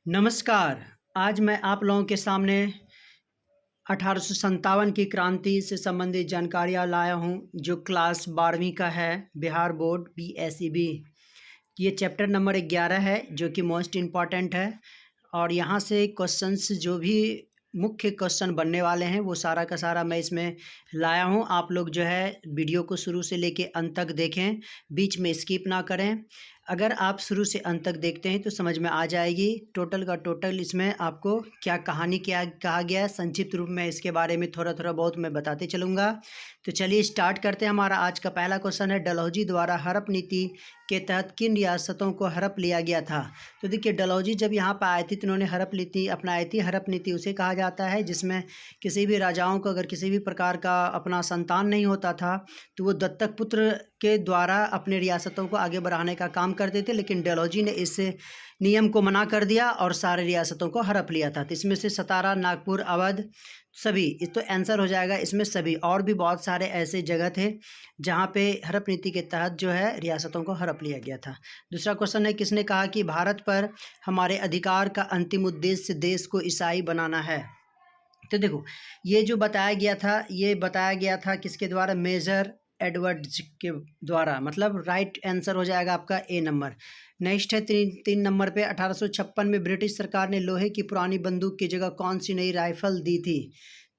नमस्कार। आज मैं आप लोगों के सामने 1857 की क्रांति से संबंधित जानकारियाँ लाया हूँ, जो क्लास 12वीं का है, बिहार बोर्ड BSEB। ये चैप्टर नंबर 11 है, जो कि मोस्ट इम्पॉर्टेंट है। और यहाँ से क्वेश्चंस जो भी मुख्य क्वेश्चन बनने वाले हैं, वो सारा का सारा मैं इसमें लाया हूँ। आप लोग जो है वीडियो को शुरू से लेके अंत तक देखें, बीच में स्किप ना करें। अगर आप शुरू से अंत तक देखते हैं तो समझ में आ जाएगी टोटल का टोटल इसमें आपको क्या कहानी क्या कहा गया है। संक्षिप्त रूप में इसके बारे में थोड़ा थोड़ा बहुत मैं बताते चलूँगा। तो चलिए स्टार्ट करते हैं। हमारा आज का पहला क्वेश्चन है, डलहौजी द्वारा हड़प नीति के तहत किन रियासतों को हड़प लिया गया था। तो देखिए, डलहौजी जब यहाँ पर आए थे तो उन्होंने हड़प नीति अपनाई थी। हड़प नीति उसे कहा जाता है जिसमें किसी भी राजाओं को अगर किसी भी प्रकार का अपना संतान नहीं होता था तो वो दत्तक पुत्र के द्वारा अपने रियासतों को आगे बढ़ाने का काम करते थे। लेकिन डलहौजी ने इस नियम को मना कर दिया और सारे रियासतों को हड़प लिया था। तो इसमें से सतारा, नागपुर, अवध सभी, इस तो आंसर हो जाएगा इसमें सभी। और भी बहुत सारे ऐसे जगह थे जहाँ पे हड़प नीति के तहत जो है रियासतों को हड़प लिया गया था। दूसरा क्वेश्चन है, किसने कहा कि भारत पर हमारे अधिकार का अंतिम उद्देश्य देश को ईसाई बनाना है। तो देखो, ये जो बताया गया था, ये बताया गया था किसके द्वारा, मेजर एडवर्ड्स के द्वारा। मतलब राइट आंसर हो जाएगा आपका ए नंबर। नेक्स्ट है तीन नंबर पे, 1856 में ब्रिटिश सरकार ने लोहे की पुरानी बंदूक की जगह कौन सी नई राइफल दी थी।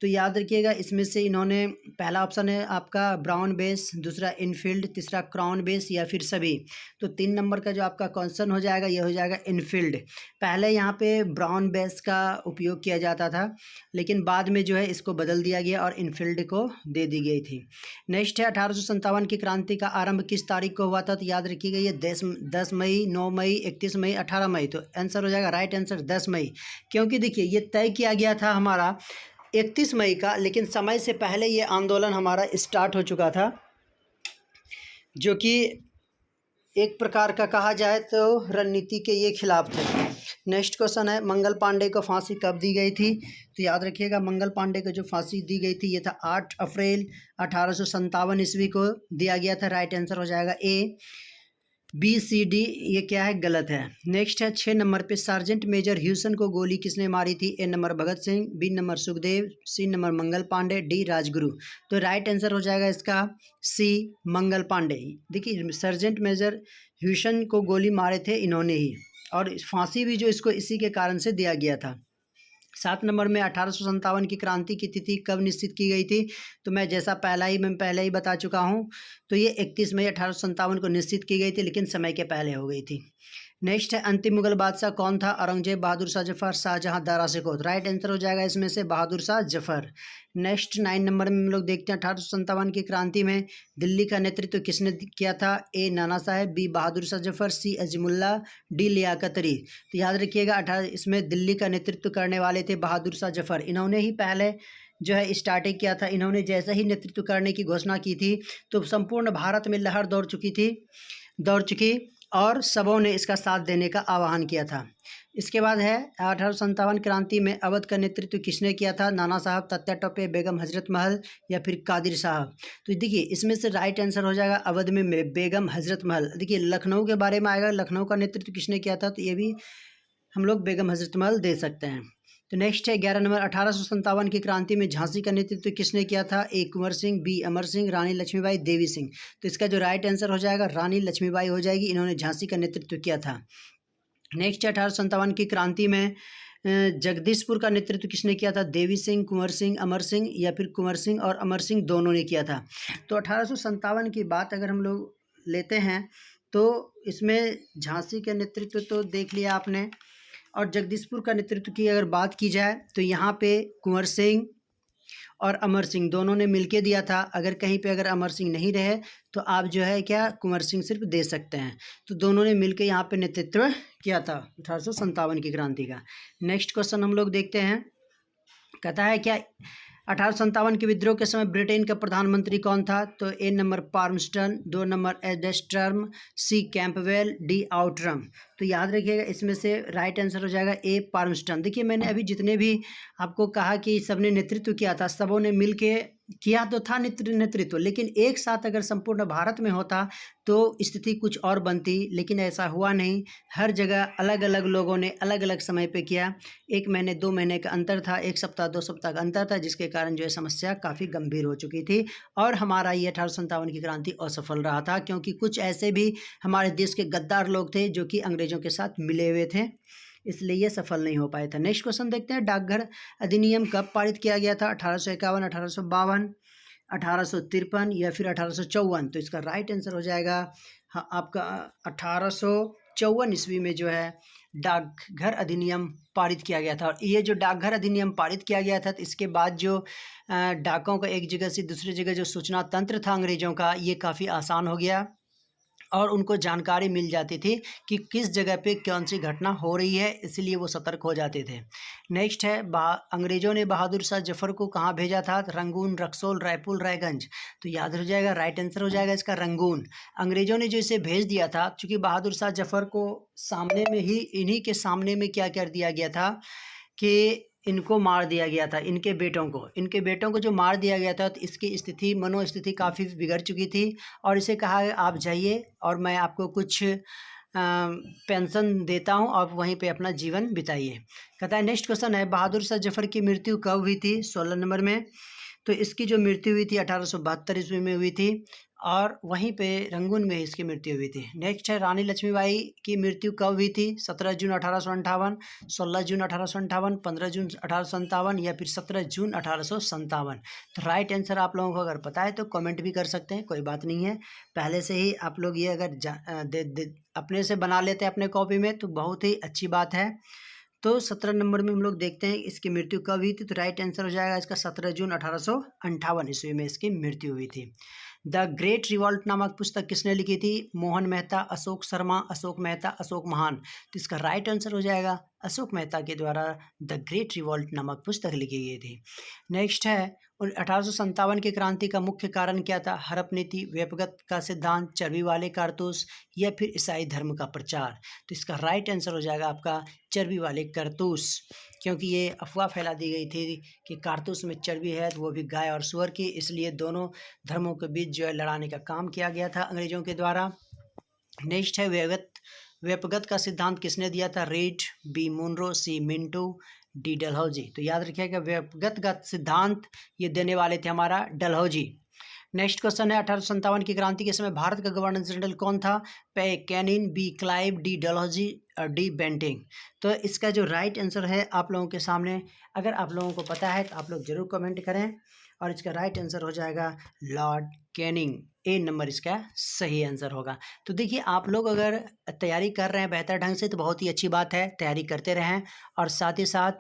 तो याद रखिएगा, इसमें से इन्होंने, पहला ऑप्शन है आपका ब्राउन बेस, दूसरा इनफील्ड, तीसरा क्राउन बेस या फिर सभी। तो 3 नंबर का जो आपका क्वेश्चन हो जाएगा ये हो जाएगा इनफील्ड। पहले यहाँ पे ब्राउन बेस का उपयोग किया जाता था, लेकिन बाद में जो है इसको बदल दिया गया और इनफील्ड को दे दी गई थी। नेक्स्ट है, 1857 की क्रांति का आरंभ किस तारीख को हुआ था। तो याद रखिएगा, ये 10 मई, 9 मई, 31 मई, 18 मई। तो आंसर हो जाएगा राइट आंसर 10 मई। क्योंकि देखिए, ये तय किया गया था हमारा 31 मई का, लेकिन समय से पहले ये आंदोलन हमारा स्टार्ट हो चुका था, जो कि एक प्रकार का कहा जाए तो रणनीति के ये खिलाफ थे। नेक्स्ट क्वेश्चन है, मंगल पांडे को फांसी कब दी गई थी। तो याद रखिएगा, मंगल पांडे को जो फांसी दी गई थी ये था 8 अप्रैल 1857 ईस्वी को दिया गया था। राइट आंसर हो जाएगा ए। BCD ये क्या है, गलत है। नेक्स्ट है 6 नंबर पे, सार्जेंट मेजर ह्यूसन को गोली किसने मारी थी। A number Bhagat Singh, B number Sukhdev, C number Mangal Pandey, D Rajguru. तो राइट आंसर हो जाएगा इसका सी, मंगल पांडे। देखिए, सार्जेंट मेजर ह्यूसन को गोली मारे थे इन्होंने ही, और फांसी भी जो इसको इसी के कारण से दिया गया था। 7 नंबर में, 1857 की क्रांति की तिथि कब निश्चित की गई थी। तो मैं पहले ही बता चुका हूँ। तो ये 31 मई 1857 को निश्चित की गई थी, लेकिन समय के पहले हो गई थी। नेक्स्ट है, अंतिम मुगल बादशाह कौन था। औरंगजेब, बहादुर शाह जफर, शाहजहां, दारा शिकोह। राइट आंसर हो जाएगा इसमें से बहादुर शाह जफर। नेक्स्ट 9 नंबर में हम लोग देखते हैं, 1857 की क्रांति में दिल्ली का नेतृत्व किसने किया था। ए नाना साहेब, बी बहादुर शाह जफर, सी अजीमुल्ला, डी लियाकत अली। तो याद रखिएगा, इसमें दिल्ली का नेतृत्व करने वाले थे बहादुर शाह जफर। इन्होंने ही पहले जो है स्टार्टिंग किया था। इन्होंने जैसे ही नेतृत्व करने की घोषणा की थी तो संपूर्ण भारत में लहर दौड़ चुकी और सबों ने इसका साथ देने का आह्वान किया था। इसके बाद है, 1857 क्रांति में अवध का नेतृत्व किसने किया था। नाना साहब, तात्या टोपे, बेगम हजरत महल या फिर कादिर साहब। तो देखिए, इसमें से राइट आंसर हो जाएगा अवध में बेगम हजरत महल। देखिए, लखनऊ के बारे में आएगा, लखनऊ का नेतृत्व किसने किया था, तो ये भी हम लोग बेगम हजरत महल दे सकते हैं। तो नेक्स्ट है 11 नंबर, 1857 की क्रांति में झांसी का नेतृत्व किसने किया था। ए कुंवर सिंह, बी अमर सिंह, रानी लक्ष्मीबाई, देवी सिंह। तो इसका जो राइट आंसर हो जाएगा रानी लक्ष्मीबाई हो जाएगी। इन्होंने झांसी का नेतृत्व किया था। नेक्स्ट है, 1857 की क्रांति में जगदीशपुर का नेतृत्व किसने किया था। देवी सिंह, कुंवर सिंह, अमर सिंह या फिर कुंवर सिंह और अमर सिंह दोनों ने किया था। तो 1857 की बात अगर हम लोग लेते हैं तो इसमें झांसी का नेतृत्व तो देख लिया आपने, और जगदीशपुर का नेतृत्व की अगर बात की जाए तो यहाँ पे कुंवर सिंह और अमर सिंह दोनों ने मिलके दिया था। अगर कहीं पे अगर अमर सिंह नहीं रहे तो आप जो है क्या कुंवर सिंह सिर्फ दे सकते हैं। तो दोनों ने मिलके यहाँ पे नेतृत्व किया था 1857 की क्रांति का। नेक्स्ट क्वेश्चन हम लोग देखते हैं, कहता है क्या 1857 के विद्रोह के समय ब्रिटेन का प्रधानमंत्री कौन था। तो ए नंबर पार्मस्टन, 2 नंबर एडेस्टर्म, सी कैंपवेल, डी आउटरम। तो याद रखिएगा, इसमें से राइट आंसर हो जाएगा ए पार्मस्टन। देखिए, मैंने अभी जितने भी आपको कहा कि सबने नेतृत्व किया था, सबों ने मिलके किया तो था नेतृत्व, लेकिन एक साथ अगर संपूर्ण भारत में होता तो स्थिति कुछ और बनती, लेकिन ऐसा हुआ नहीं। हर जगह अलग अलग लोगों ने अलग अलग समय पे किया। 1 महीने 2 महीने का अंतर था, 1 सप्ताह 2 सप्ताह का अंतर था, जिसके कारण जो है समस्या काफ़ी गंभीर हो चुकी थी और हमारा ये 1857 की क्रांति असफल रहा था, क्योंकि कुछ ऐसे भी हमारे देश के गद्दार लोग थे जो कि अंग्रेज़ों के साथ मिले हुए थे, इसलिए ये सफल नहीं हो पाया था। नेक्स्ट क्वेश्चन देखते हैं, डाकघर अधिनियम कब पारित किया गया था? 1851, 1852, 1853 या फिर 1854? तो इसका राइट आंसर हो जाएगा हाँ आपका 1854 ईस्वी में जो है डाकघर अधिनियम पारित किया गया था। और ये जो डाकघर अधिनियम पारित किया गया था, तो इसके बाद जो डाकों का एक जगह से दूसरी जगह जो सूचना तंत्र था अंग्रेज़ों का, ये काफ़ी आसान हो गया और उनको जानकारी मिल जाती थी कि किस जगह पे कौन सी घटना हो रही है, इसलिए वो सतर्क हो जाते थे। नेक्स्ट है, अंग्रेज़ों ने बहादुर शाह जफ़र को कहाँ भेजा था? रंगून, रक्सौल, रायपुर, रायगंज? तो याद हो जाएगा, राइट आंसर हो जाएगा इसका रंगून। अंग्रेज़ों ने जो इसे भेज दिया था, चूँकि बहादुर शाह जफ़र को सामने में ही, इन्हीं के सामने में क्या कर दिया गया था कि इनको मार दिया गया था, इनके बेटों को जो मार दिया गया था, तो इसकी स्थिति, मनोस्थिति काफ़ी बिगड़ चुकी थी और इसे कहा आप जाइए और मैं आपको कुछ पेंशन देता हूं, आप वहीं पे अपना जीवन बिताइए। कहता है नेक्स्ट क्वेश्चन है, बहादुर शाह जफ़र की मृत्यु कब हुई थी? 16 नंबर में। तो इसकी जो मृत्यु हुई थी 1872 ईस्वी में हुई थी और वहीं पे रंगून में इसकी मृत्यु हुई थी। नेक्स्ट है, रानी लक्ष्मीबाई की मृत्यु कब हुई थी? 17 जून 1858, 16 जून 1858, 15 जून 1857 या फिर 17 जून 1857? तो राइट आंसर आप लोगों को अगर पता है तो कमेंट भी कर सकते हैं, कोई बात नहीं है। पहले से ही आप लोग ये अगर अपने से बना लेते हैं अपने कॉपी में तो बहुत ही अच्छी बात है। तो 17 नंबर में हम लोग देखते हैं इसकी मृत्यु कब हुई थी, तो राइट आंसर हो जाएगा इसका 17 जून 1858 ईस्वी में इसकी मृत्यु हुई थी। द ग्रेट रिवॉल्ट नामक पुस्तक किसने लिखी थी? मोहन मेहता, अशोक शर्मा, अशोक मेहता, अशोक महान? तो इसका राइट आंसर हो जाएगा अशोक मेहता के द्वारा द ग्रेट रिवॉल्ट नामक पुस्तक लिखी गई थी। नेक्स्ट है, 1857 की क्रांति का मुख्य कारण क्या था? हड़प नीति, वेपगत का सिद्धांत, चर्बी वाले कारतूस या फिर ईसाई धर्म का प्रचार? तो इसका राइट आंसर हो जाएगा आपका चर्बी वाले कारतूस, क्योंकि ये अफवाह फैला दी गई थी कि कारतूस में चर्बी है, तो वो भी गाय और सूअर की, इसलिए दोनों धर्मों के बीच जो है लड़ाने का काम किया गया था अंग्रेजों के द्वारा। नेक्स्ट है, वेपगत का सिद्धांत किसने दिया था? रीड, बी मुनरो, सी मिंटो, डी डलहौजी? तो याद रखिएगा वेपगत का सिद्धांत ये देने वाले थे हमारा डलहौजी। नेक्स्ट क्वेश्चन है, 1857 की क्रांति के समय भारत का गवर्नर जनरल कौन था? पे Canning, B Clive, D Dalhousie और डी बेंटिंग? तो इसका जो राइट आंसर है आप लोगों के सामने, अगर आप लोगों को पता है तो आप लोग जरूर कमेंट करें और इसका राइट आंसर हो जाएगा लॉर्ड कैनिंग। ए नंबर इसका सही आंसर होगा। तो देखिए, आप लोग अगर तैयारी कर रहे हैं बेहतर ढंग से तो बहुत ही अच्छी बात है, तैयारी करते रहें और साथ ही साथ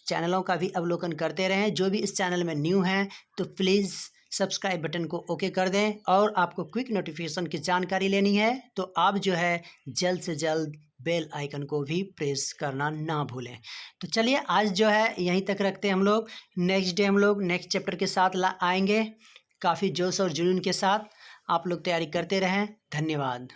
चैनलों का भी अवलोकन करते रहें। जो भी इस चैनल में न्यू हैं तो प्लीज़ सब्सक्राइब बटन को ओके कर दें और आपको क्विक नोटिफिकेशन की जानकारी लेनी है तो आप जो है जल्द से जल्द बेल आइकन को भी प्रेस करना ना भूलें। तो चलिए आज जो है यहीं तक रखते हैं हम लोग। नेक्स्ट डे हम लोग नेक्स्ट चैप्टर के साथ आएंगे काफ़ी जोश और जुनून के साथ। आप लोग तैयारी करते रहें। धन्यवाद।